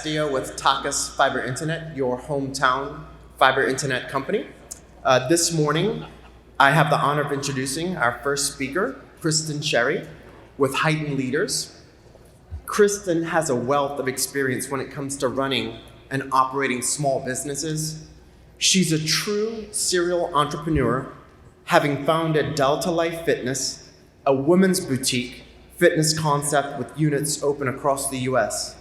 Castillo with Takas Fiber Internet, your hometown fiber internet company. This morning, I have the honor of introducing our first speaker, Christin with Heightened Leaders. Christin has a wealth of experience when it comes to running and operating small businesses. She's a true serial entrepreneur, having founded Delta Life Fitness, a women's boutique fitness concept with units open across the US.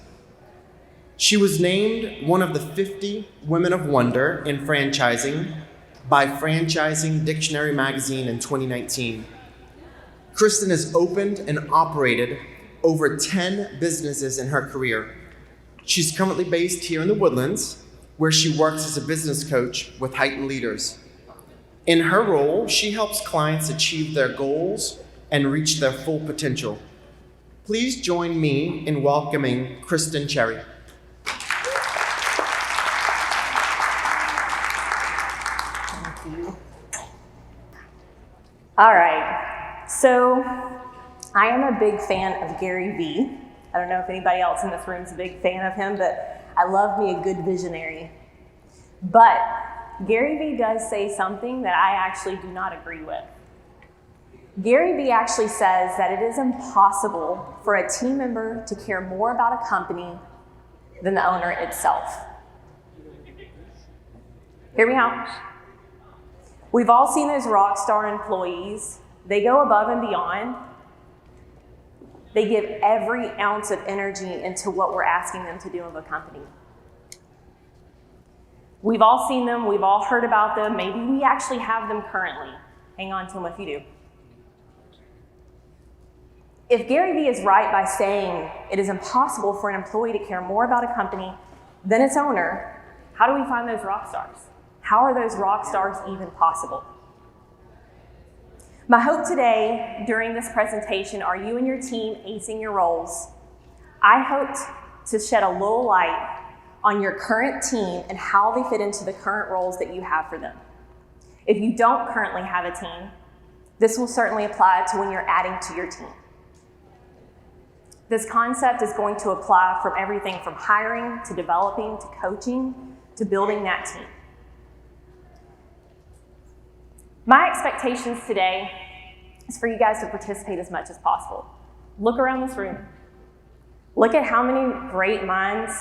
She was named one of the 50 Women of Wonder in franchising by Franchising Dictionary magazine in 2019. Christin has opened and operated over 10 businesses in her career. She's currently based here in the Woodlands, where she works as a business coach with Heightened Leaders. In her role, she helps clients achieve their goals and reach their full potential. Please join me in welcoming Christin Cherry. Thank you. All right, so I am a big fan of Gary Vee. I don't know if anybody else in this room is a big fan of him, but I love me a good visionary. But Gary Vee does say something that I actually do not agree with. Gary Vee actually says that it is impossible for a team member to care more about a company than the owner itself. Hear me out. We've all seen those rock star employees. They go above and beyond. They give every ounce of energy into what we're asking them to do of a company. We've all seen them. We've all heard about them. Maybe we actually have them currently. Hang on to them if you do. If Gary Vee is right by saying it is impossible for an employee to care more about a company than its owner, how do we find those rock stars? How are those rock stars even possible? My hope today during this presentation are you and your team acing your roles. I hoped to shed a little light on your current team and how they fit into the current roles that you have for them. If you don't currently have a team, this will certainly apply to when you're adding to your team. This concept is going to apply from everything from hiring to developing to coaching to building that team. My expectations today is for you guys to participate as much as possible. Look around this room. Look at how many great minds,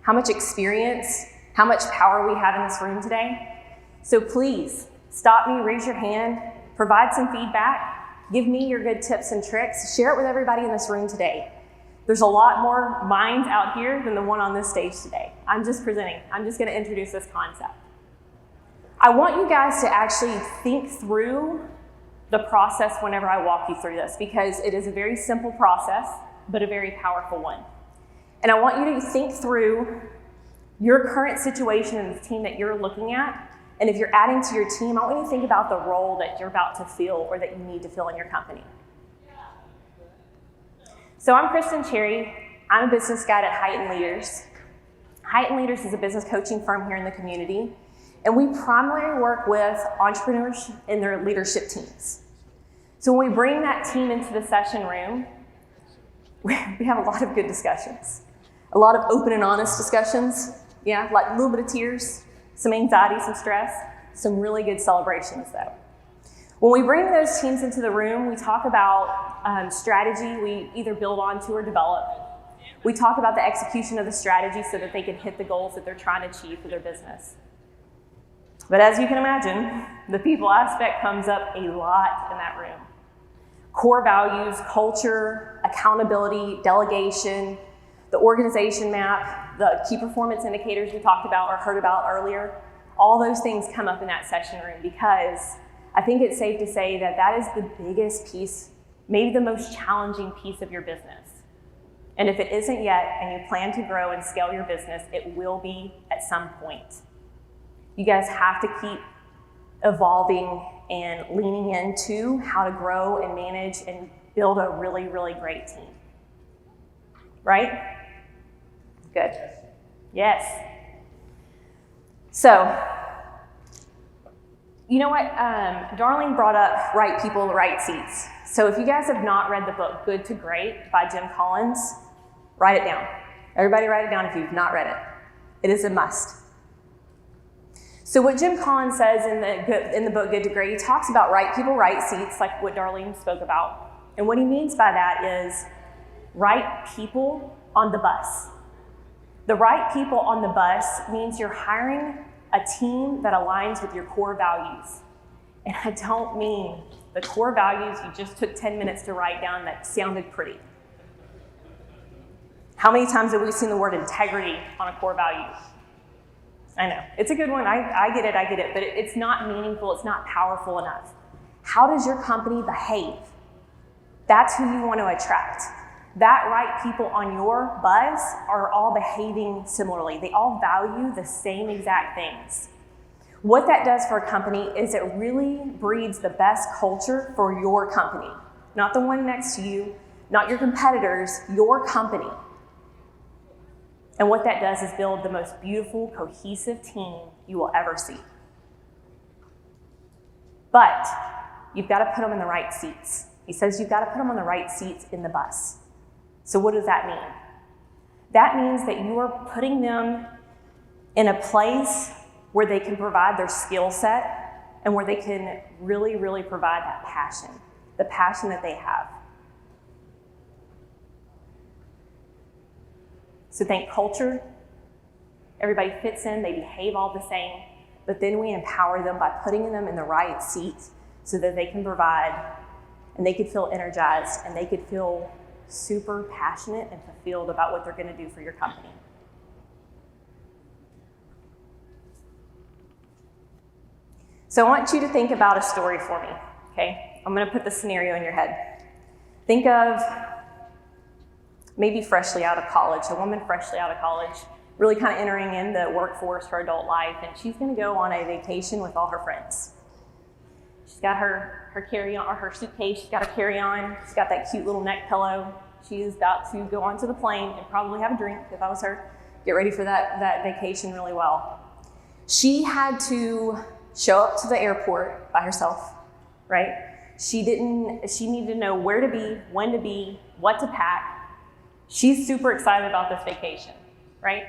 how much experience, how much power we have in this room today. So please, stop me, raise your hand, provide some feedback, give me your good tips and tricks, share it with everybody in this room today. There's a lot more minds out here than the one on this stage today. I'm just gonna introduce this concept. I want you guys to actually think through the process whenever I walk you through this, because it is a very simple process, but a very powerful one. And I want you to think through your current situation and the team that you're looking at. And if you're adding to your team, I want you to think about the role that you're about to fill or that you need to fill in your company. So I'm Christin Cherry. I'm a business guide at Heightened Leaders. Heightened Leaders is a business coaching firm here in the community. And we primarily work with entrepreneurs and their leadership teams. So when we bring that team into the session room, we have a lot of good discussions. A lot of open and honest discussions. Yeah, like a little bit of tears, some anxiety, some stress, some really good celebrations though. When we bring those teams into the room, we talk about strategy we either build onto or develop. We talk about the execution of the strategy so that they can hit the goals that they're trying to achieve for their business. But as you can imagine, the people aspect comes up a lot in that room. Core values, culture, accountability, delegation, the organization map, the key performance indicators we talked about or heard about earlier, all those things come up in that session room because I think it's safe to say that that is the biggest piece, maybe the most challenging piece of your business. And if it isn't yet and you plan to grow and scale your business, it will be at some point. You guys have to keep evolving and leaning into how to grow and manage and build a really, really great team. Right? Good. Yes. So, you know what? Darlene brought up right people, right seats. So if you guys have not read the book Good to Great by Jim Collins, write it down. Everybody write it down if you've not read it. It is a must. So what Jim Collins says in the book Good to Great, he talks about right people, right seats, like what Darlene spoke about. And what he means by that is right people on the bus. The right people on the bus means you're hiring a team that aligns with your core values. And I don't mean the core values you just took 10 minutes to write down that sounded pretty. How many times have we seen the word integrity on a core value? I know, it's a good one, I get it, but it's not meaningful, it's not powerful enough. How does your company behave? That's who you want to attract. That right people on your bus are all behaving similarly. They all value the same exact things. What that does for a company is it really breeds the best culture for your company. Not the one next to you, not your competitors, your company. And what that does is build the most beautiful, cohesive team you will ever see. But you've got to put them in the right seats. He says you've got to put them on the right seats in the bus. So what does that mean? That means that you are putting them in a place where they can provide their skill set and where they can really, really provide that passion, the passion that they have. So think culture, everybody fits in, they behave all the same, but then we empower them by putting them in the right seats so that they can provide and they could feel energized and they could feel super passionate and fulfilled about what they're going to do for your company. So I want you to think about a story for me, okay? I'm going to put the scenario in your head. Think of maybe freshly out of college, a woman freshly out of college, really kind of entering in the workforce for adult life, and she's going to go on a vacation with all her friends. She's got her carry-on, or her suitcase, she's got a carry-on, she's got that cute little neck pillow. She's about to go onto the plane and probably have a drink, if I was her, get ready for that vacation really well. She had to show up to the airport by herself, right? She needed to know where to be, when to be, what to pack. She's super excited about this vacation, right?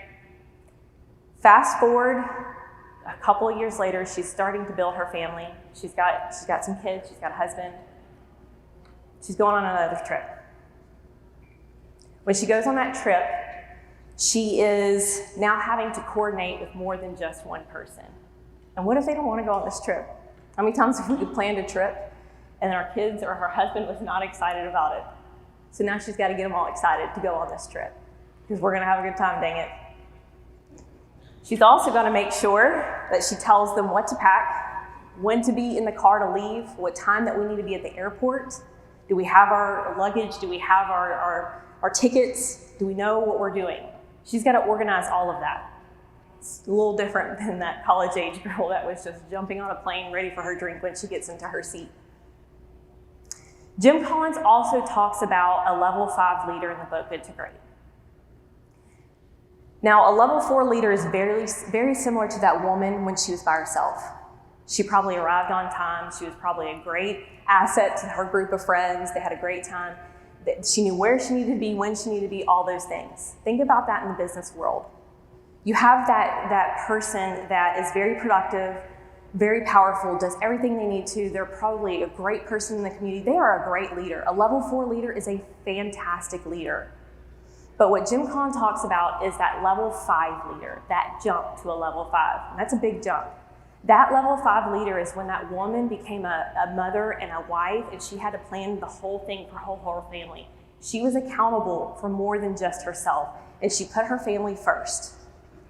Fast forward a couple of years later, she's starting to build her family. She's got some kids, she's got a husband. She's going on another trip. When she goes on that trip, she is now having to coordinate with more than just one person. And what if they don't want to go on this trip? How many times have we planned a trip and our kids or her husband was not excited about it? So now she's got to get them all excited to go on this trip because we're going to have a good time, dang it. She's also going to make sure that she tells them what to pack, when to be in the car to leave, what time that we need to be at the airport. Do we have our luggage? Do we have our tickets? Do we know what we're doing? She's got to organize all of that. It's a little different than that college-age girl that was just jumping on a plane ready for her drink when she gets into her seat. Jim Collins also talks about a level 5 leader in the book Good to Great. Now, a level 4 leader is very, very similar to that woman when she was by herself. She probably arrived on time. She was probably a great asset to her group of friends. They had a great time. She knew where she needed to be, when she needed to be, all those things. Think about that in the business world. You have that person that is very productive, very powerful, does everything they need to. They're probably a great person in the community. They are a great leader. A level 4 leader is a fantastic leader. But what Jim Collins talks about is that level 5 leader, that jump to a level 5. And that's a big jump. That level 5 leader is when that woman became a mother and a wife, and she had to plan the whole thing for her whole family. She was accountable for more than just herself, and she put her family first.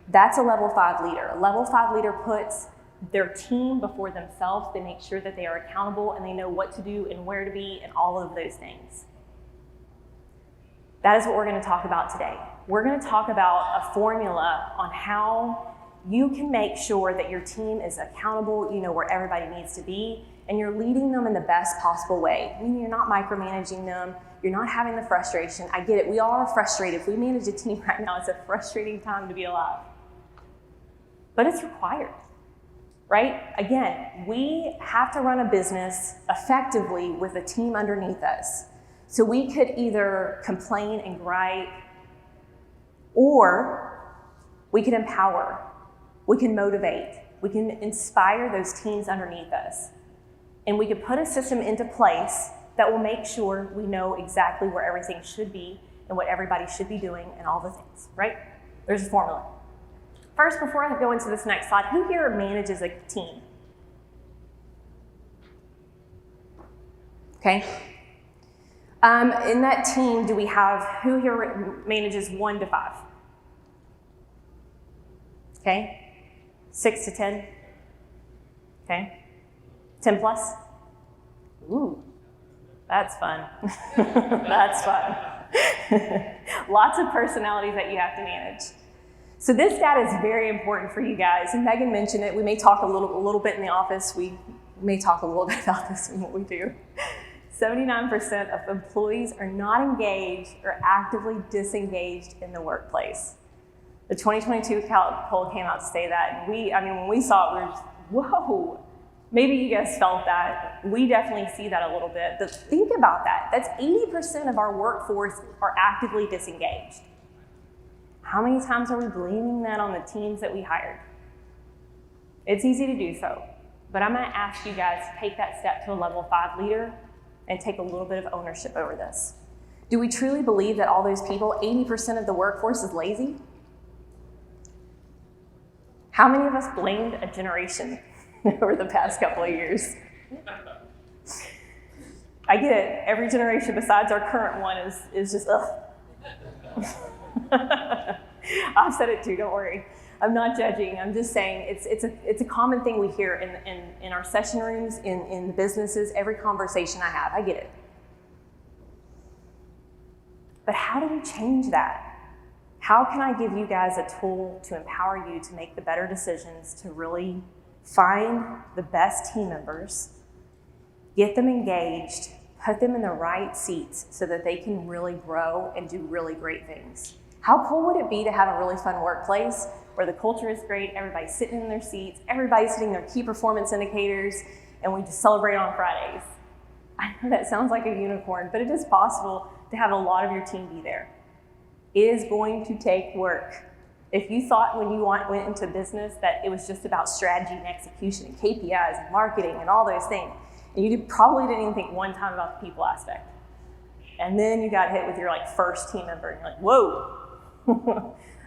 That's a level 5 leader. A level 5 leader puts their team before themselves. They make sure that they are accountable and they know what to do and where to be and all of those things. That is what we're going to talk about today. We're going to talk about a formula on how you can make sure that your team is accountable, you know where everybody needs to be, and you're leading them in the best possible way. I mean, you're not micromanaging them. You're not having the frustration. I get it. We all are frustrated. If we manage a team right now, it's a frustrating time to be alive. But it's required, right? Again, we have to run a business effectively with a team underneath us. So we could either complain and gripe Or we can empower, we can motivate, we can inspire those teams underneath us. And we can put a system into place that will make sure we know exactly where everything should be and what everybody should be doing and all the things, right? There's a formula. First, before I go into this next slide, who here manages a team? Okay. In that team, do we have, who here manages 1 to 5? Okay. 6 to 10? Okay. 10 plus? Ooh, that's fun. That's fun. Lots of personalities that you have to manage. So this data is very important for you guys, and Megan mentioned it. We may talk a little bit in the office. We may talk a little bit about this in what we do. 79% of employees are not engaged or actively disengaged in the workplace. The 2022 poll came out to say that, and when we saw it, we were just, whoa. Maybe you guys felt that. We definitely see that a little bit. But think about that. That's 80% of our workforce are actively disengaged. How many times are we blaming that on the teams that we hired? It's easy to do so, but I'm going to ask you guys to take that step to a level 5 leader and take a little bit of ownership over this. Do we truly believe that all those people, 80% of the workforce, is lazy? How many of us blamed a generation over the past couple of years? I get it. Every generation besides our current one is just, ugh. I've said it too, don't worry. I'm not judging. I'm just saying it's a common thing we hear in our session rooms, in the businesses, every conversation I have. I get it. But how do we change that? How can I give you guys a tool to empower you to make the better decisions, to really find the best team members, get them engaged, put them in the right seats so that they can really grow and do really great things? How cool would it be to have a really fun workplace where the culture is great, everybody's sitting in their seats, everybody's hitting their key performance indicators, and we just celebrate on Fridays? I know that sounds like a unicorn, but it is possible to have a lot of your team be there. It is going to take work. If you thought when you went into business that it was just about strategy and execution and KPIs and marketing and all those things, and you probably didn't even think one time about the people aspect. And then you got hit with your first team member and you're like, whoa,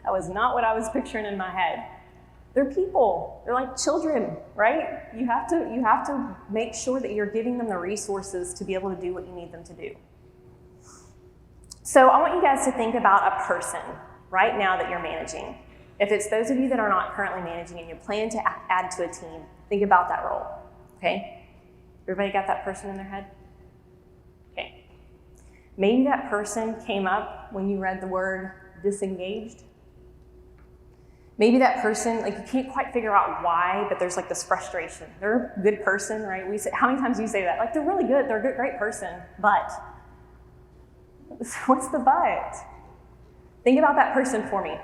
that was not what I was picturing in my head. They're people, they're like children, right? You have to make sure that you're giving them the resources to be able to do what you need them to do. So I want you guys to think about a person right now that you're managing. If it's those of you that are not currently managing and you plan to add to a team, think about that role, okay? Everybody got that person in their head? Okay. Maybe that person came up when you read the word disengaged. Maybe that person, you can't quite figure out why, but there's this frustration. They're a good person, right? How many times do you say that? They're really good, they're a good, great person, but. What's the but? Think about that person for me,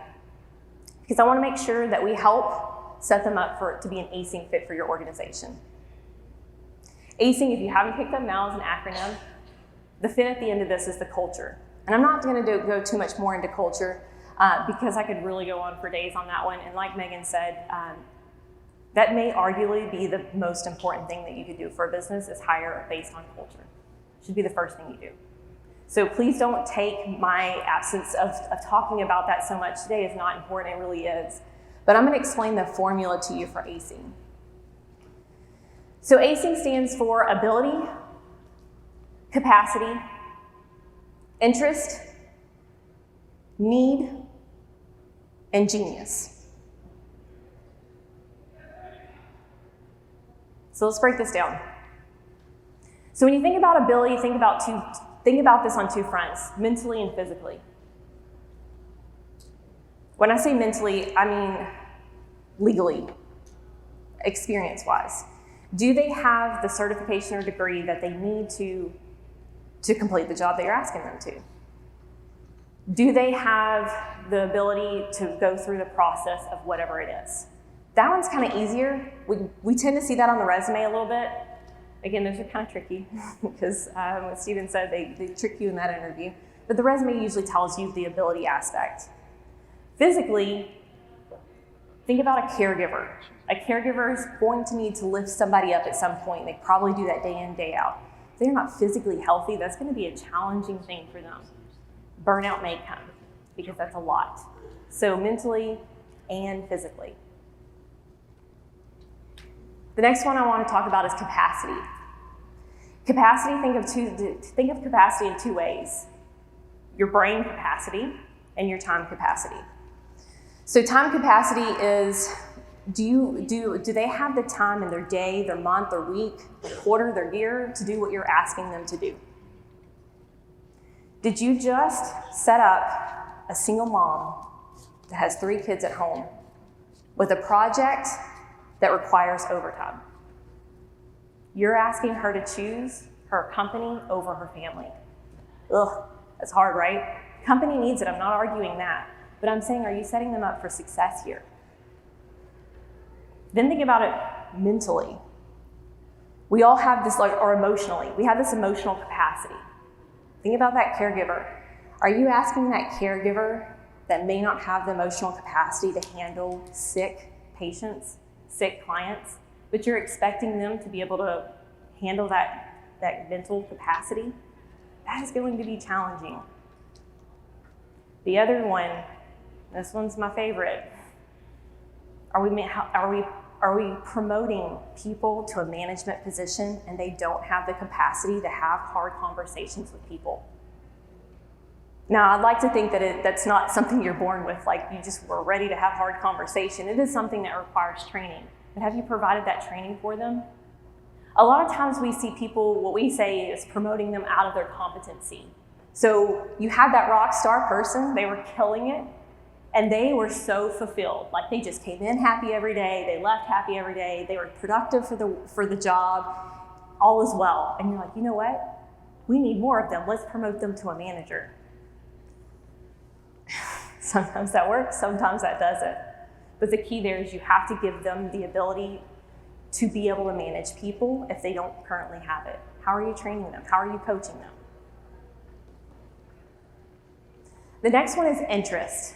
because I want to make sure that we help set them up to be an ACING fit for your organization. ACING, if you haven't picked up now, is an acronym. The fit at the end of this is the culture. And I'm not going to go too much more into culture because I could really go on for days on that one. And like Megan said, that may arguably be the most important thing that you could do for a business is hire based on culture. It should be the first thing you do. So please don't take my absence of talking about that so much today as not important. It really is. But I'm going to explain the formula to you for ACING. So ACING stands for ability, capacity, interest, need, and genius. So let's break this down. So when you think about ability, think about this on two fronts, mentally and physically. When I say mentally, I mean legally, experience-wise. Do they have the certification or degree that they need to complete the job that you're asking them to? Do they have the ability to go through the process of whatever it is? That one's kind of easier. We tend to see that on the resume a little bit. Again, those are kind of tricky because what Stephen said, they trick you in that interview. But the resume usually tells you the ability aspect. Physically, think about a caregiver. A caregiver is going to need to lift somebody up at some point. They probably do that day in, day out. If they're not physically healthy, that's going to be a challenging thing for them. Burnout may come because that's a lot. So mentally and physically. The next one I want to talk about is capacity. Capacity, think of capacity in two ways. Your brain capacity and your time capacity. So time capacity is, do they have the time in their day, their month, their week, their quarter, their year to do what you're asking them to do? Did you just set up a single mom that has 3 kids at home with a project that requires overtime? You're asking her to choose her company over her family. Ugh, that's hard, right? Company needs it, I'm not arguing that. But I'm saying, are you setting them up for success here? Then think about it mentally. We all have this, or emotionally, we have this emotional capacity. Think about that caregiver. Are you asking that caregiver that may not have the emotional capacity to handle sick patients, sick clients, but you're expecting them to be able to handle that mental capacity? That is going to be challenging. The other one, this one's my favorite. Are we promoting people to a management position and they don't have the capacity to have hard conversations with people? Now, I'd like to think that that's not something you're born with, like you just were ready to have hard conversation. It is something that requires training. But have you provided that training for them? A lot of times we see people, what we say is promoting them out of their competency. So you had that rock star person, they were killing it, and they were so fulfilled. Like they just came in happy every day, they left happy every day, they were productive for the job, all is well. And you're like, you know what? We need more of them. Let's promote them to a manager. Sometimes that works, sometimes that doesn't. But the key there is you have to give them the ability to be able to manage people if they don't currently have it. How are you training them? How are you coaching them? The next one is interest.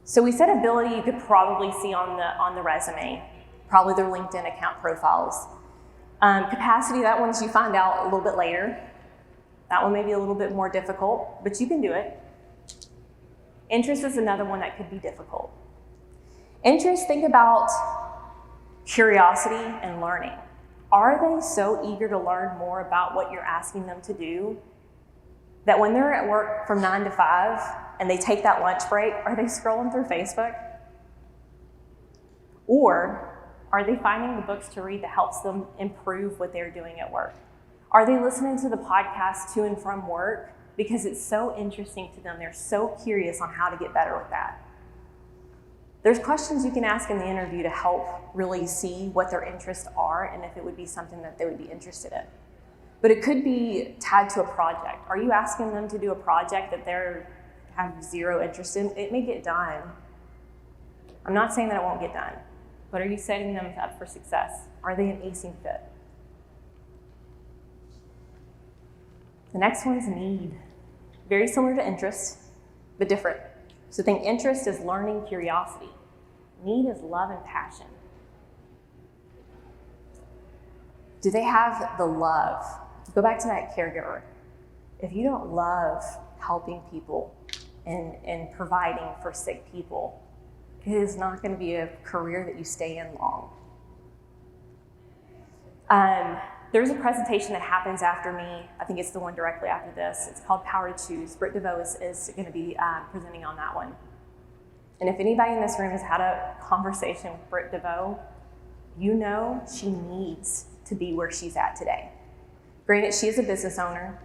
So we said ability you could probably see on the resume, probably their LinkedIn account profiles. Capacity, that one's you find out a little bit later. That one may be a little bit more difficult, but you can do it. Interest is another one that could be difficult. Interest, think about curiosity and learning. Are they so eager to learn more about what you're asking them to do that when they're at work from 9 to 5 and they take that lunch break, are they scrolling through Facebook? Or are they finding the books to read that helps them improve what they're doing at work? Are they listening to the podcast to and from work because it's so interesting to them? They're so curious on how to get better with that. There's questions you can ask in the interview to help really see what their interests are and if it would be something that they would be interested in. But it could be tied to a project. Are you asking them to do a project that they have zero interest in? It may get done. I'm not saying that it won't get done, but are you setting them up for success? Are they an ACING fit? The next one's need. Very similar to interest, but different. So think interest is learning, curiosity. Need is love and passion. Do they have the love? Go back to that caregiver. If you don't love helping people and providing for sick people, it is not going to be a career that you stay in long. There's a presentation that happens after me. I think it's the one directly after this. It's called Power to Choose. Britt DeVoe is going to be presenting on that one. And if anybody in this room has had a conversation with Britt DeVoe, you know she needs to be where she's at today. Granted, she is a business owner,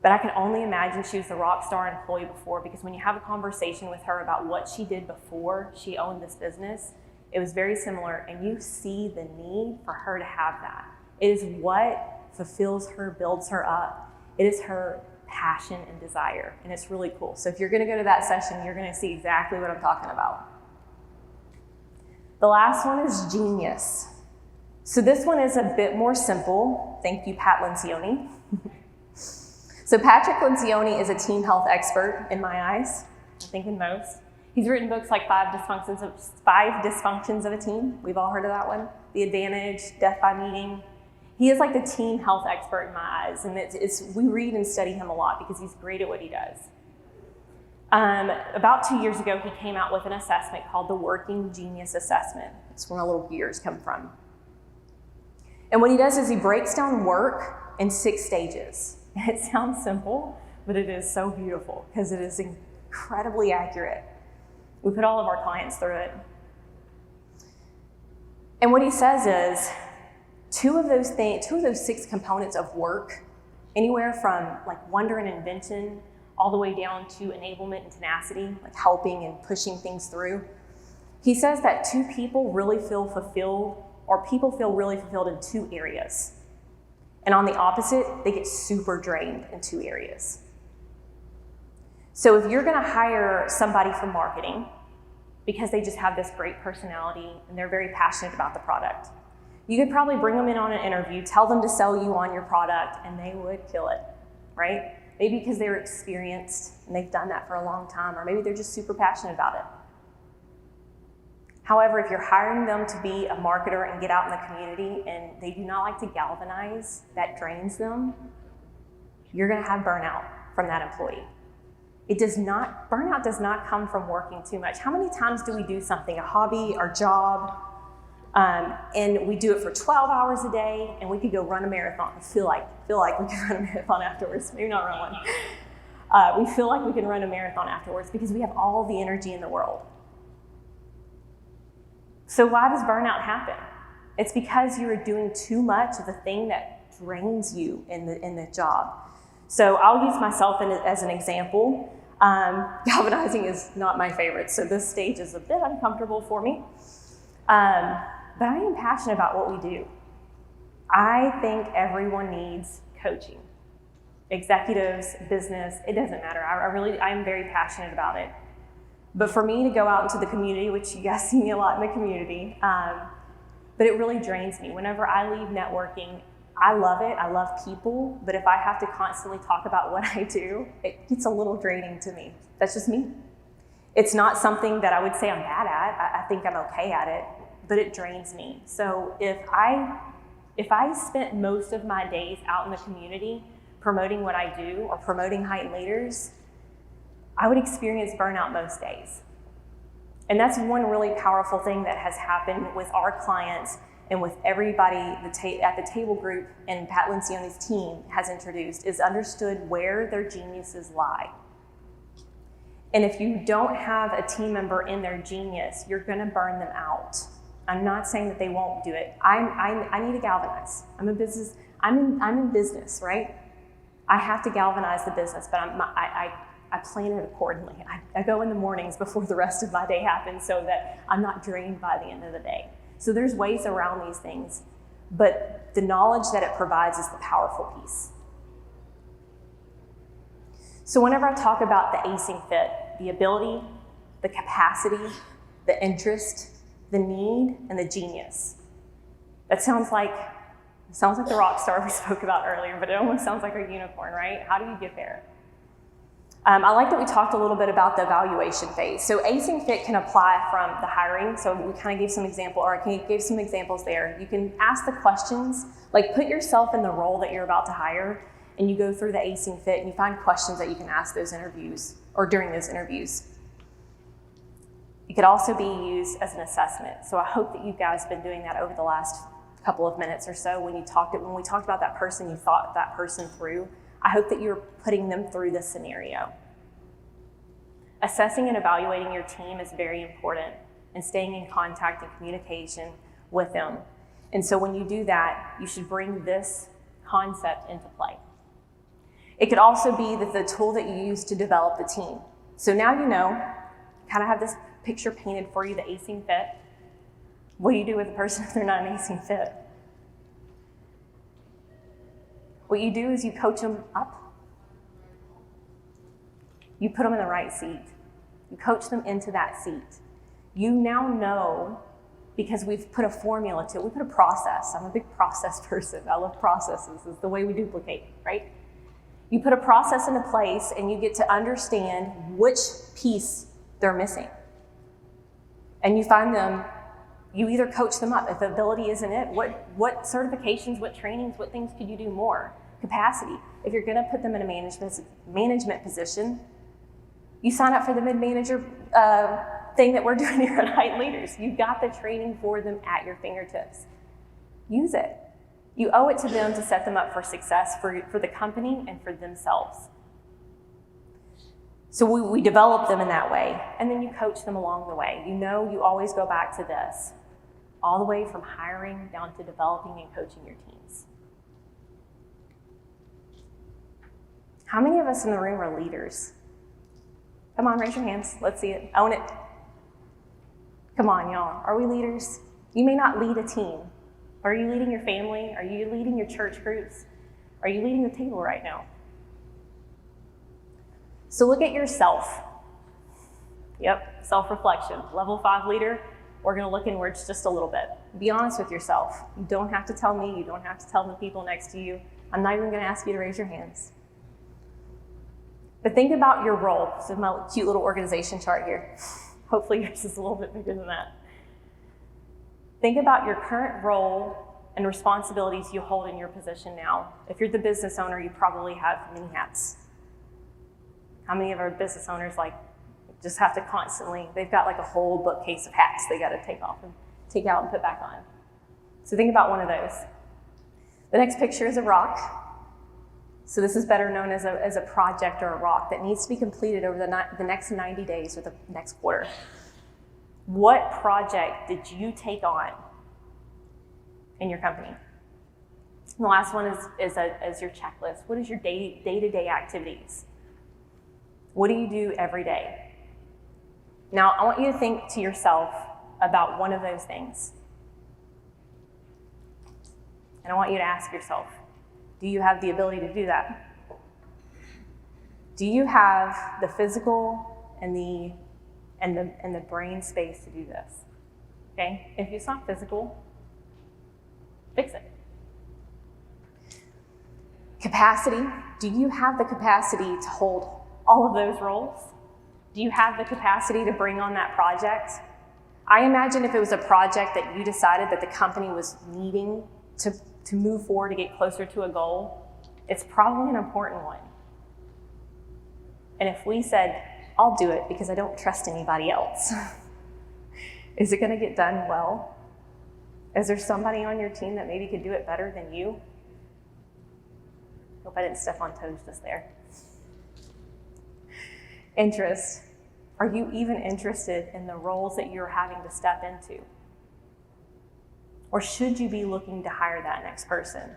but I can only imagine she was the rock star employee before, because when you have a conversation with her about what she did before she owned this business, it was very similar, and you see the need for her to have that. It is what fulfills her, builds her up. It is her passion and desire, and it's really cool. So if you're gonna go to that session, you're gonna see exactly what I'm talking about. The last one is genius. So this one is a bit more simple. Thank you, Pat Lencioni. So Patrick Lencioni is a team health expert in my eyes. I'm thinking most. He's written books like Five Dysfunctions of a Team. We've all heard of that one. The Advantage, Death by Meeting. He is like the team health expert in my eyes, and we read and study him a lot because he's great at what he does. About 2 years ago, he came out with an assessment called the Working Genius Assessment. It's where my little gears come from. And what he does is he breaks down work in 6 stages. And it sounds simple, but it is so beautiful because it is incredibly accurate. We put all of our clients through it. And what he says is, two of those 6 components of work, anywhere from like wonder and invention all the way down to enablement and tenacity, like helping and pushing things through. He says that people feel really fulfilled in 2 areas. And on the opposite, they get super drained in 2 areas. So if you're gonna hire somebody for marketing because they just have this great personality and they're very passionate about the product, you could probably bring them in on an interview, tell them to sell you on your product, and they would kill it, right? Maybe because they're experienced and they've done that for a long time, or maybe they're just super passionate about it. However, if you're hiring them to be a marketer and get out in the community and they do not like to galvanize, that drains them, you're gonna have burnout from that employee. Burnout does not come from working too much. How many times do we do something, a hobby, our job, and we do it for 12 hours a day, and we could go run a marathon. Feel like we could run a marathon afterwards. Maybe not run one. We feel like we can run a marathon afterwards because we have all the energy in the world. So why does burnout happen? It's because you are doing too much of the thing that drains you in the job. So I'll use myself as an example. Galvanizing is not my favorite, so this stage is a bit uncomfortable for me. But I am passionate about what we do. I think everyone needs coaching. Executives, business, it doesn't matter. I am very passionate about it. But for me to go out into the community, which you guys see me a lot in the community, but it really drains me. Whenever I leave networking, I love it, I love people, but if I have to constantly talk about what I do, it gets a little draining to me. That's just me. It's not something that I would say I'm bad at. I think I'm okay at it, but it drains me. So if I spent most of my days out in the community promoting what I do or promoting Heightened Leaders, I would experience burnout most days. And that's one really powerful thing that has happened with our clients and with everybody at the table group and Pat Lencioni's team has introduced, is understood where their geniuses lie. And if you don't have a team member in their genius, you're gonna burn them out. I'm not saying that they won't do it. I need to galvanize. I'm in business, right? I have to galvanize the business, but I plan it accordingly. I go in the mornings before the rest of my day happens so that I'm not drained by the end of the day. So there's ways around these things, but the knowledge that it provides is the powerful piece. So whenever I talk about the ACING fit, the ability, the capacity, the interest, the need, and the genius, that sounds like the rock star we spoke about earlier, but it almost sounds like a unicorn, right? How do you get there? I like that we talked a little bit about the evaluation phase. So ACING fit can apply from the hiring. So we kind of gave some examples there. You can ask the questions, like put yourself in the role that you're about to hire, and you go through the ACING fit and you find questions that you can ask those interviews or during those interviews. It could also be used as an assessment. So I hope that you guys have been doing that over the last couple of minutes or so. When we talked about that person, you thought that person through. I hope that you're putting them through this scenario. Assessing and evaluating your team is very important, and staying in contact and communication with them. And so when you do that, you should bring this concept into play. It could also be the tool that you use to develop the team. So now you know, kind of have this picture painted for you, the ACING fit. What do you do with a person if they're not an ACING fit? What you do is you coach them up. You put them in the right seat. You coach them into that seat. You now know, because we've put a formula to it, we put a process. I'm a big process person. I love processes. It's the way we duplicate, right? You put a process into place and you get to understand which piece they're missing. And you find them, you either coach them up. If ability isn't it, what certifications, what trainings, what things could you do more? Capacity. If you're gonna put them in a management position, you sign up for the mid-manager thing that we're doing here at Heightened Leaders. You've got the training for them at your fingertips. Use it. You owe it to them to set them up for success for the company and for themselves. So we develop them in that way, and then you coach them along the way. You know you always go back to this, all the way from hiring down to developing and coaching your teams. How many of us in the room are leaders? Come on, raise your hands. Let's see it. Own it. Come on, y'all. Are we leaders? You may not lead a team. Are you leading your family? Are you leading your church groups? Are you leading the table right now? So look at yourself. Yep, self-reflection. Level 5 leader, we're gonna look inwards just a little bit. Be honest with yourself. You don't have to tell me, you don't have to tell the people next to you. I'm not even gonna ask you to raise your hands. But think about your role. This is my cute little organization chart here. Hopefully yours is a little bit bigger than that. Think about your current role and responsibilities you hold in your position now. If you're the business owner, you probably have many hats. How many of our business owners just have to constantly, they've got like a whole bookcase of hats they gotta take off and take out and put back on. So think about one of those. The next picture is a rock. So this is better known as a project or a rock that needs to be completed over the next 90 days or the next quarter. What project did you take on in your company? And the last one is your checklist. What is your day-to-day activities? What do you do every day? Now, I want you to think to yourself about one of those things. And I want you to ask yourself, do you have the ability to do that? Do you have the physical and the brain space to do this? Okay? If it's not physical, fix it. Capacity. Do you have the capacity to hold all of those roles? Do you have the capacity to bring on that project? I imagine if it was a project that you decided that the company was needing to move forward to get closer to a goal, it's probably an important one. And if we said, I'll do it because I don't trust anybody else, is it gonna get done well? Is there somebody on your team that maybe could do it better than you? Hope I didn't step on toes just there. Interest. Are you even interested in the roles that you're having to step into? Or should you be looking to hire that next person?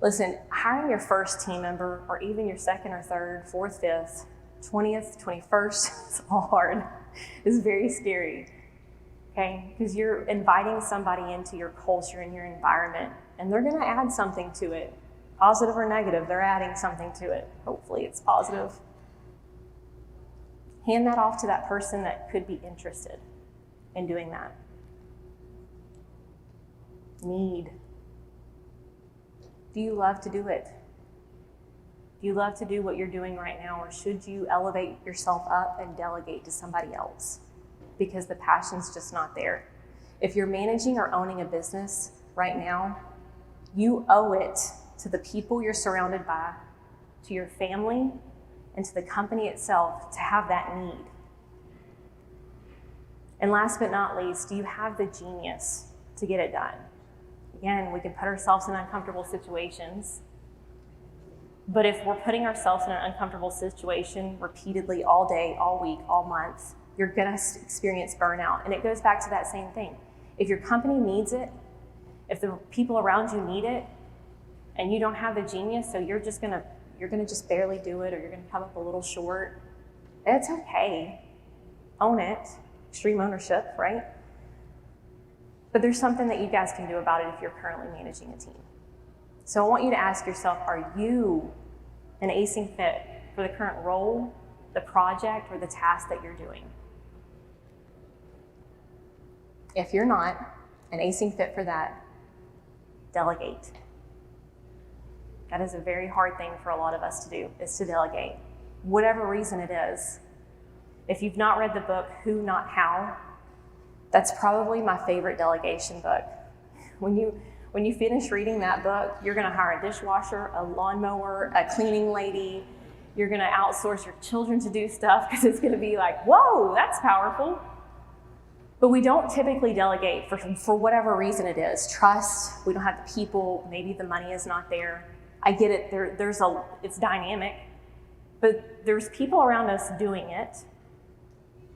Listen, hiring your first team member, or even your second or third, fourth, fifth, 20th, 21st, it's all hard. It's very scary, okay? Because you're inviting somebody into your culture and your environment, and they're gonna add something to it. Positive or negative, they're adding something to it. Hopefully it's positive. Hand that off to that person that could be interested in doing that. Need. Do you love to do it? Do you love to do what you're doing right now, or should you elevate yourself up and delegate to somebody else because the passion's just not there? If you're managing or owning a business right now, you owe it to the people you're surrounded by, to your family, and to the company itself to have that need. And last but not least, do you have the genius to get it done? Again, we can put ourselves in uncomfortable situations, but if we're putting ourselves in an uncomfortable situation repeatedly all day, all week, all month, you're gonna experience burnout. And it goes back to that same thing. If your company needs it, if the people around you need it, and you don't have the genius, so you're gonna just barely do it, or you're gonna come up a little short, it's okay. Own it. Extreme ownership, right? But there's something that you guys can do about it if you're currently managing a team. So I want you to ask yourself, are you an ACING fit for the current role, the project, or the task that you're doing? If you're not an ACING fit for that, delegate. That is a very hard thing for a lot of us to do, is to delegate. Whatever reason it is. If you've not read the book, Who Not How, that's probably my favorite delegation book. When you finish reading that book, you're gonna hire a dishwasher, a lawnmower, a cleaning lady. You're gonna outsource your children to do stuff because it's gonna be like, whoa, that's powerful. But we don't typically delegate for whatever reason it is. Trust, we don't have the people, maybe the money is not there. I get it, it's dynamic, but there's people around us doing it.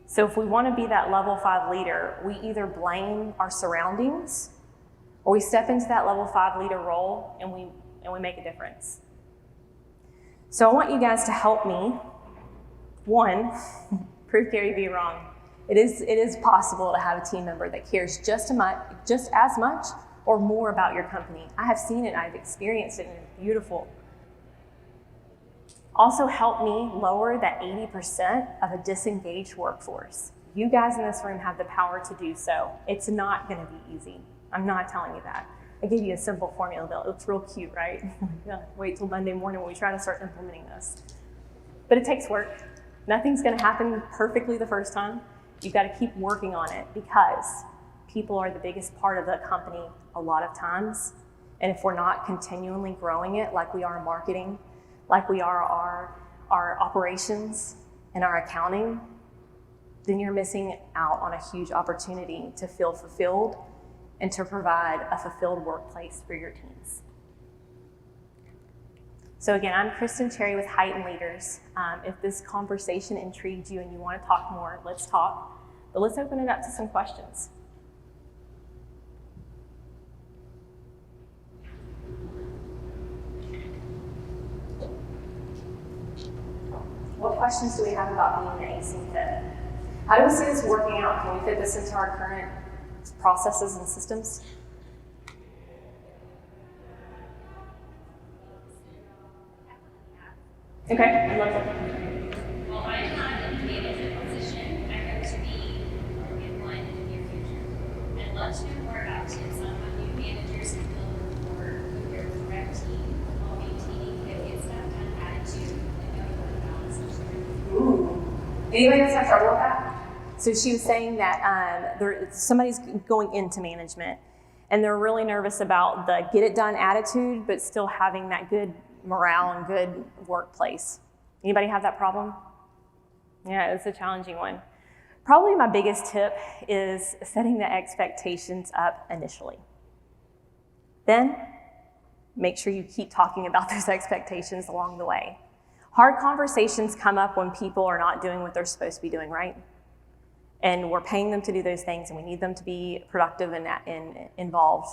So if we want to be that level 5 leader, we either blame our surroundings or we step into that level 5 leader role and we make a difference. So I want you guys to help me. 1, prove Gary V wrong. It is possible to have a team member that cares just as much or more about your company. I have seen it, I've experienced it, and it's beautiful. Also help me lower that 80% of a disengaged workforce. You guys in this room have the power to do so. It's not gonna be easy. I'm not telling you that. I gave you a simple formula, Bill. It looks real cute, right? Wait till Monday morning when we try to start implementing this. But it takes work. Nothing's gonna happen perfectly the first time. You've gotta keep working on it because people are the biggest part of the company a lot of times. And if we're not continually growing it like we are in marketing, like we are our operations and our accounting, then you're missing out on a huge opportunity to feel fulfilled and to provide a fulfilled workplace for your teams. So again, I'm Christin Cherry with Heighten Leaders. If this conversation intrigued you and you want to talk more, let's talk. But let's open it up to some questions. What questions do we have about being an ACING fit? How do we see this working out? Can we fit this into our current processes and systems? Okay, I love that. Well, I'm not in the manager position. I hope to be in one in the near future. I'd love to know more about tips on how new managers can build rapport with their direct team while maintaining get stuff done attitude and knowing what the balance is. Ooh. Anybody else have trouble with that? So she was saying that somebody's going into management and they're really nervous about the get it done attitude, but still having that good morale and good workplace. Anybody have that problem? Yeah, it's a challenging one. Probably my biggest tip is setting the expectations up initially. Then make sure you keep talking about those expectations along the way. Hard conversations come up when people are not doing what they're supposed to be doing, right? And we're paying them to do those things and we need them to be productive and involved.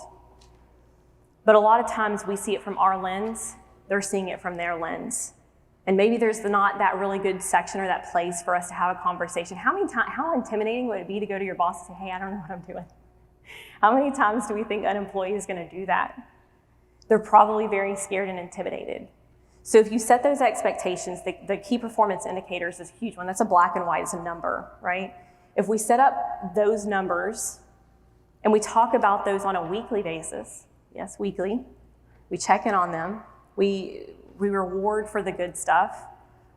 But a lot of times we see it from our lens, they're seeing it from their lens. And maybe there's not that really good section or that place for us to have a conversation. How intimidating would it be to go to your boss and say, hey, I don't know what I'm doing? How many times do we think an employee is gonna do that? They're probably very scared and intimidated. So if you set those expectations, the key performance indicators is a huge one. That's a black and white, it's a number, right? If we set up those numbers and we talk about those on a weekly basis, yes, weekly, we check in on them, we reward for the good stuff,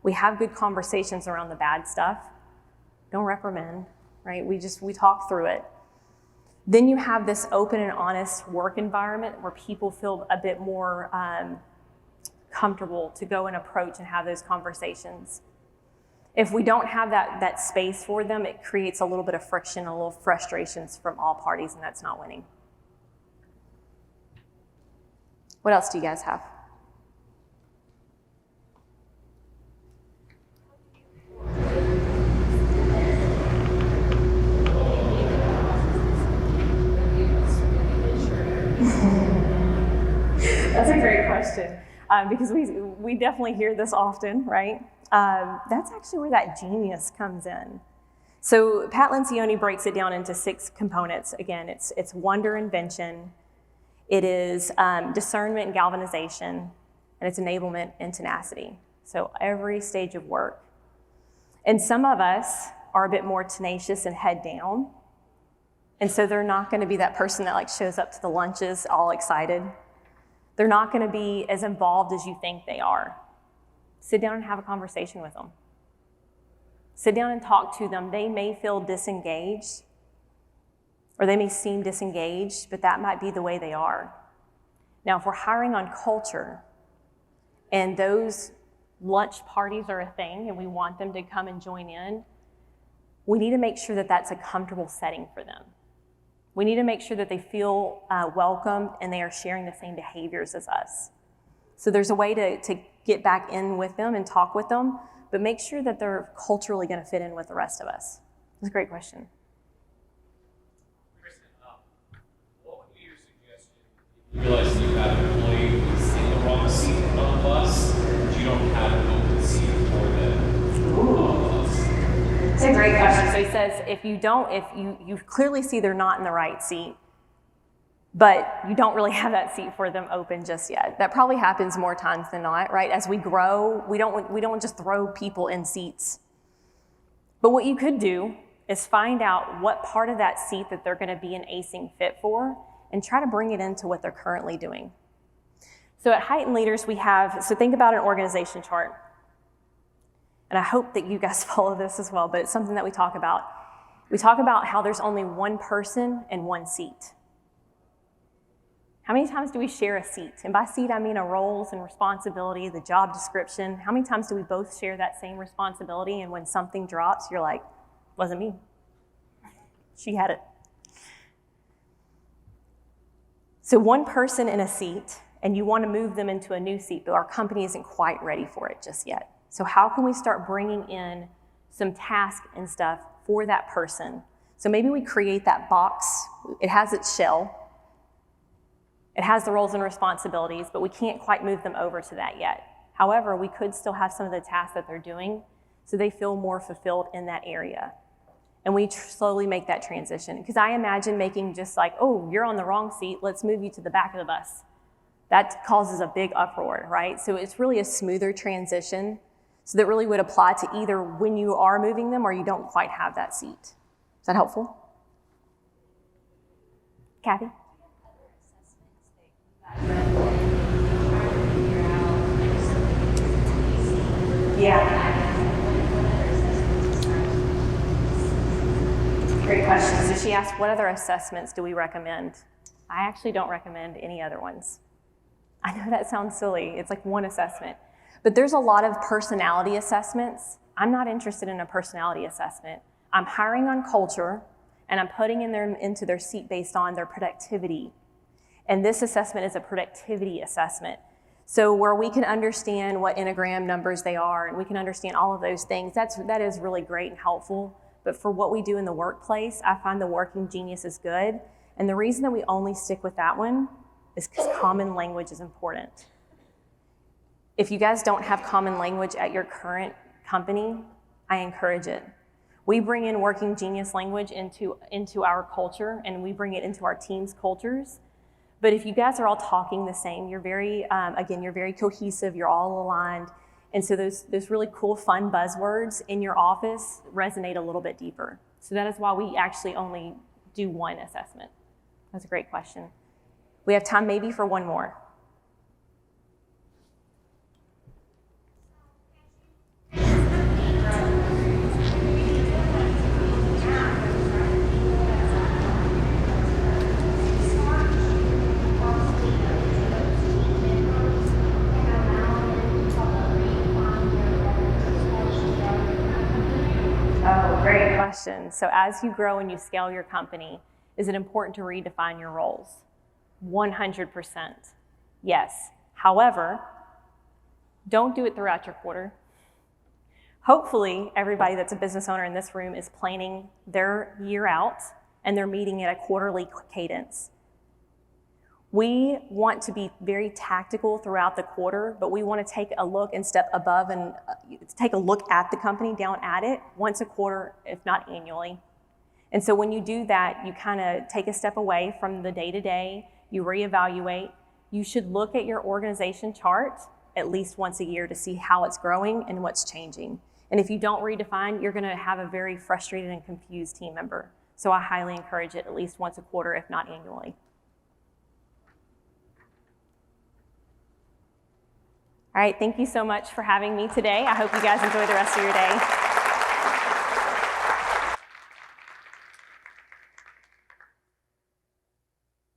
we have good conversations around the bad stuff, don't reprimand, right? We talk through it. Then you have this open and honest work environment where people feel a bit more comfortable to go and approach and have those conversations. If we don't have that space for them, it creates a little bit of friction, a little frustrations from all parties, and that's not winning. What else do you guys have? That's a great question, because we definitely hear this often, right? That's actually where that genius comes in. So Pat Lencioni breaks it down into 6 components. Again, it's wonder, invention, it is discernment and galvanization, and it's enablement and tenacity. So every stage of work. And some of us are a bit more tenacious and head down. And so they're not gonna be that person that shows up to the lunches all excited. They're not going to be as involved as you think they are. Sit down and have a conversation with them. Sit down and talk to them. They may feel disengaged, or they may seem disengaged, but that might be the way they are. Now, if we're hiring on culture, and those lunch parties are a thing, and we want them to come and join in, we need to make sure that that's a comfortable setting for them. We need to make sure that they feel welcomed and they are sharing the same behaviors as us. So there's a way to get back in with them and talk with them, but make sure that they're culturally going to fit in with the rest of us. That's a great question. Christin, what would be your suggestion if you realize you have an employee who's in the wrong seat on the bus, but you don't have an open seat for them on the bus? It's a great question. So he says, if you clearly see they're not in the right seat, but you don't really have that seat for them open just yet. That probably happens more times than not, right? As we grow, we don't just throw people in seats. But what you could do is find out what part of that seat that they're going to be an ACING fit for and try to bring it into what they're currently doing. So at Heightened Leaders, so think about an organization chart. And I hope that you guys follow this as well, but it's something that we talk about. We talk about how there's only one person and one seat. How many times do we share a seat? And by seat, I mean a roles and responsibility, the job description. How many times do we both share that same responsibility, and when something drops, you're like, wasn't me. She had it. So one person in a seat, and you want to move them into a new seat, but our company isn't quite ready for it just yet. So how can we start bringing in some tasks and stuff for that person? So maybe we create that box. It has its shell. It has the roles and responsibilities, but we can't quite move them over to that yet. However, we could still have some of the tasks that they're doing so they feel more fulfilled in that area. And we slowly make that transition. Because I imagine making just like, oh, you're on the wrong seat, let's move you to the back of the bus. That causes a big uproar, right? So it's really a smoother transition. So that really would apply to either when you are moving them or you don't quite have that seat. Is that helpful? Kathy? Yeah. Great question. So she asked, what other assessments do we recommend? I actually don't recommend any other ones. I know that sounds silly. It's like one assessment. But there's a lot of personality assessments. I'm not interested in a personality assessment. I'm hiring on culture, and I'm putting into their seat based on their productivity. And this assessment is a productivity assessment. So where we can understand what Enneagram numbers they are, and we can understand all of those things, that is really great and helpful. But for what we do in the workplace, I find the Working Genius is good. And the reason that we only stick with that one is because common language is important. If you guys don't have common language at your current company, I encourage it. We bring in Working Genius language into our culture, and we bring it into our team's cultures. But if you guys are all talking the same, you're very cohesive, you're all aligned. And so those really cool, fun buzzwords in your office resonate a little bit deeper. So that is why we actually only do one assessment. That's a great question. We have time maybe for one more. Great question. So as you grow and you scale your company, is it important to redefine your roles? 100%. Yes. However, don't do it throughout your quarter. Hopefully, everybody that's a business owner in this room is planning their year out and they're meeting at a quarterly cadence. We want to be very tactical throughout the quarter, but we want to take a look and step above and take a look at the company, down at it, once a quarter, if not annually. And so when you do that, you kind of take a step away from the day-to-day, you reevaluate. You should look at your organization chart at least once a year to see how it's growing and what's changing. And if you don't redefine, you're going to have a very frustrated and confused team member. So I highly encourage it at least once a quarter, if not annually. All right, thank you so much for having me today. I hope you guys enjoy the rest of your day.